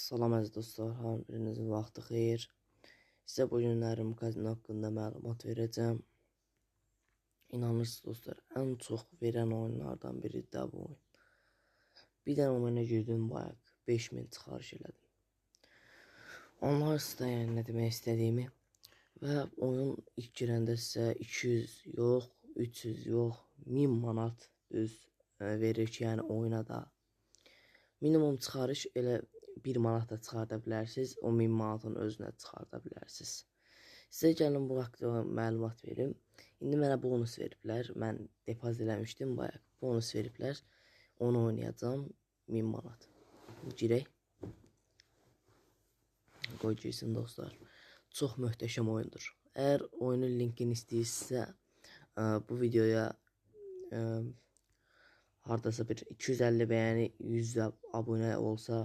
Salam əziz dostlar, hər birinizin vaxtı xeyir. Sizə bu günlərim kazino haqqında məlumat verəcəm. İnanırsınız dostlar, ən çox verən oyunlardan biri də bu oyun. Bir dənə oyuna girdim, bayaq 5000 çıxarış elədim. Onlar sizə yəni nə demək istədiyimi və oyun ilk girəndə sizə 200 yox, 300 yox, 1000 manat düz verir ki, yəni oyuna da. Minimum çıxarış elə 1 manat da çıxarda bilərsiniz, o 1000 manatın özünə çıxarda bilərsiniz. Sizə gəlin bu haqda məlumat verim. İndi mənə bonus veriblər, mən depozit eləmişdim, bayaq bonus veriblər. Onu oynayacağım, 1000 manat. Girək. Qoy girsin dostlar. Çox möhtəşəm oyundur. Əgər oyunun linkini istəyirsinizsə, bu videoya hardasa bir 250 bəyəni, 100 abunə olsa,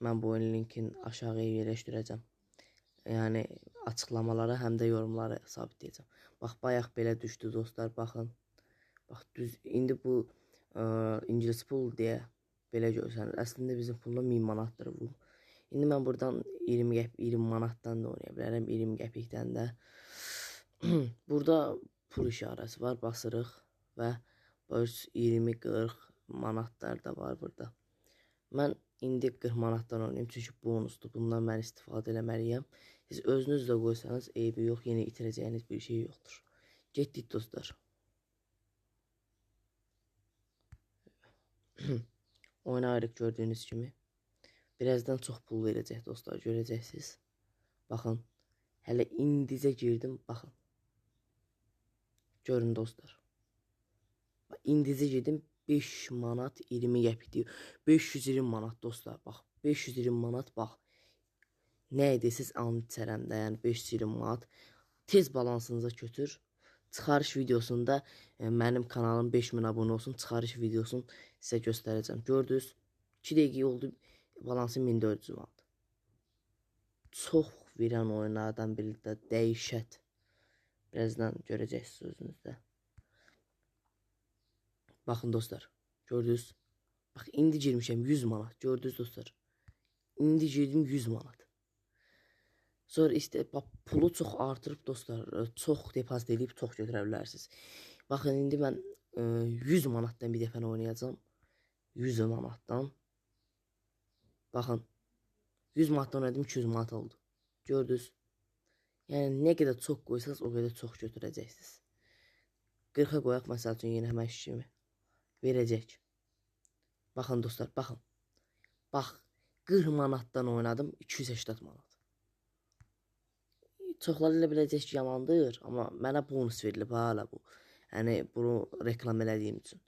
mən bu oyunun linkini aşağıya yerləşdirəcəm. Yəni açıqlamalara, həm də yorumlara sabitləyəcəm. Bax, bayaq belə düşdü dostlar, baxın. Bax, düz, indi bu İngilis pul deyə belə görsənir. Əslində bizim pulda 1000 manatdır bu. İndi mən buradan 20 manatdan da oynaya bilərəm, 20 qəpikdən də. Burada pul işarəsi var, basırıq və 20-40 manatlar da var burada. Mən indi 40 manatdan oynayayım, çünki bonusdur. Bundan mən istifadə eləməliyəm. Siz özünüz də qoysanız eybi yox, yenə itirəcəyiniz bir şey yoxdur. Getdik dostlar. Oyuna ayrıq gördüyünüz kimi. Birazdan çox pul verəcək dostlar, görəcəksiniz. Baxın, hələ indicə girdim, baxın. Görün dostlar. İndicə girdim, 5 manat 20 qəpikdir. 520 manat dostlar, bax. 520 manat, bax. Nə edəsiz and içərəm də, yəni 520 manat. Tez balansınıza götür. Çıxarış videosunda mənim kanalım 5000 abunə olsun. Çıxarış videosunu sizə göstərəcəm. Gördünüz, 2 dəqiqə oldu, balansı 1400 manat. Çox verən oyunlardan biri də dəhşət. Birazdan görəcəksiniz özünüzdə. Baxın dostlar, gördünüz. Bax, indi girmişəm 100 manat, gördünüz dostlar. İndi girdim 100 manat. Sonra bax, pulu çox artırıb dostlar, çox depozit edib çox götürə bilərsiniz. Baxın, indi mən 100 manatdan bir dəfə oynayacağım. 100 manatdan. Baxın, 100 manatdan oynadım, 200 manat oldu. Gördünüz. Yəni, nə qədər çox qoysanız, o qədər çox götürəcəksiniz. 40-a qoyaq, məsəl üçün, yenə həmən kimi. Verəcək. Baxın dostlar, baxın. Bax, 40 manatdan oynadım, 280 manat. Çoxları elə biləcək ki, yamandır, amma mənə bonus verilib hala bu. Yəni, bunu reklam elədiyim üçün.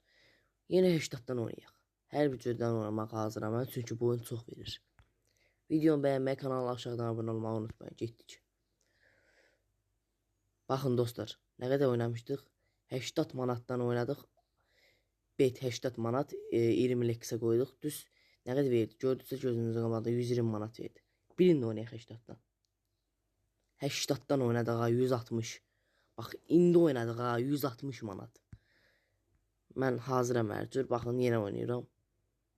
Yenə 80-dan oynayaq. Hər bir cürdən oynamaq hazıram mən, çünki bu oyun çox verir. Videonu bəyənməyi, kanala aşağıdan abunə olmağı unutmayın. Getdik. Baxın dostlar, nə qədər oynamışdıq? 80 manatdan oynadıq. Bet 80 manat, 20 leksə qoyduq. Düz nə qədər verdi? Gördüksə gözünüzün qabağında 120 manat verdi. Birini oynayaq 80-dan. 80-dan oynadıq ha, 160. Bax, indi oynadıq ha, 160 manat. Mən hazıram hər cür. Baxın, yenə oynayıram.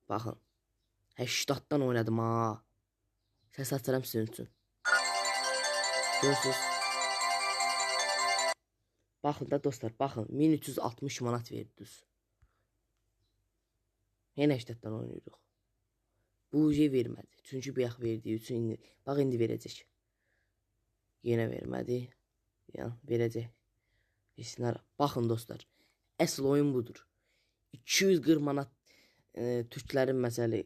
Baxın. 80-dan oynadım ha. Səs açıram sizin üçün. Görürsünüz. Baxın da dostlar, baxın. 1360 manat verdi düz. Yenə 80-dan oynayırıq. Bu ucu vermədi. Çünki bayaq verdiyi üçün indi. Bax, indi verəcək. Yenə vermədi. Yəni, verəcək. Baxın dostlar. Əsl oyun budur. 240 manat türklərin məsəli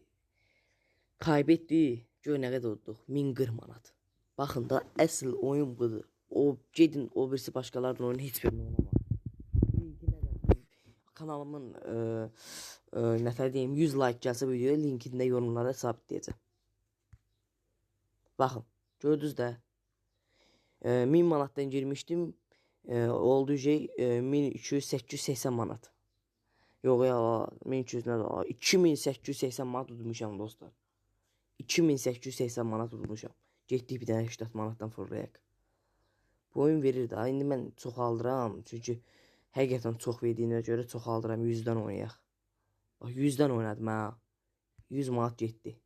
kaybetdi. Gör nə qədər olduq. 1040 manat. Baxın da, əsl oyun budur. Gedin, o birisi başqalarının oyunu heç birini oynamaz. Kanalımın nəfər deyim, 100 like gəlsə bu videoya, linkini də yorumlara sabitləyəcəm. Baxın, gördünüz də. 1000 manatdan girmişdim. Oldu şey 1280 manat. Yox ya, 1200 nədir? 2880 manat tutmuşam dostlar. 2880 manat tutmuşam. Getdik bir dənə 80 manatdan fırlayaq. Bu oyun verir də. İndi mən çoxaldıram. Çünki həqiqətən çox verdiyinə görə çoxaldıram. 100-dən oynayaq. Bax, 100-dən oynadım ha. 100 manat getdi.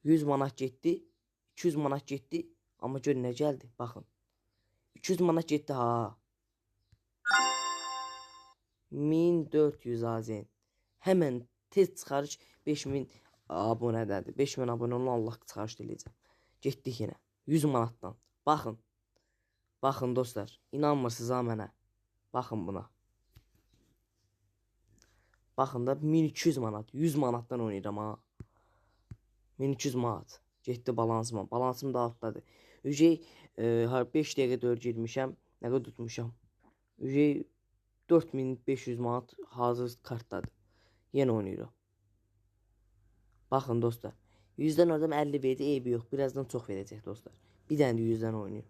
100 manat getdi, 200 manat getdi. Amma gör nə gəldi? Baxın. 200 manat getdi ha. 1400 AZN. Həmən tez çıxarış 5000 abunədədir. 5000 abunə olan Allah çıxarış eləyəcəm. Getdik yenə. 100 manatdan. Baxın. Baxın dostlar. İnanmırsınız ha mənə. Baxın buna. Baxın da 1200 manat. 100 manatdan oynayıram ha. 1200 manat. Getdi balansıma. Balansım da altdadır. Ücey 5 dəqiqə 4 girmişəm. Nə qədər tutmuşam? Ücey 4500 manat hazır kartdadır. Yenə oynayırıq. Baxın dostlar. 100-dən oradan 50 verdi. Eybi yox. Birazdan çox verəcək dostlar. Bir dənə də 100-dən oynayır.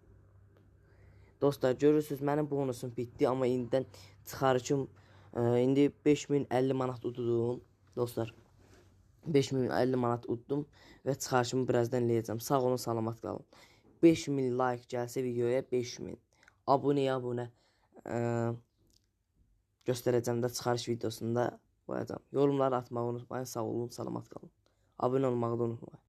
Dostlar görürsünüz mənim bonusum bitdi. Amma indidən çıxarışım indi 5050 manat ududum. Dostlar 5050 manat uddum və çıxarışımı birazdan eləyəcəm. Sağ olun, salamat qalın. 5000 like gəlsə videoya 5000. Abunə göstərəcəm də çıxarış videosunda qoyacağam. Yorumları atmağı unutmayın. Sağ olun, salamat qalın. Abunə olmağı da unutmayın.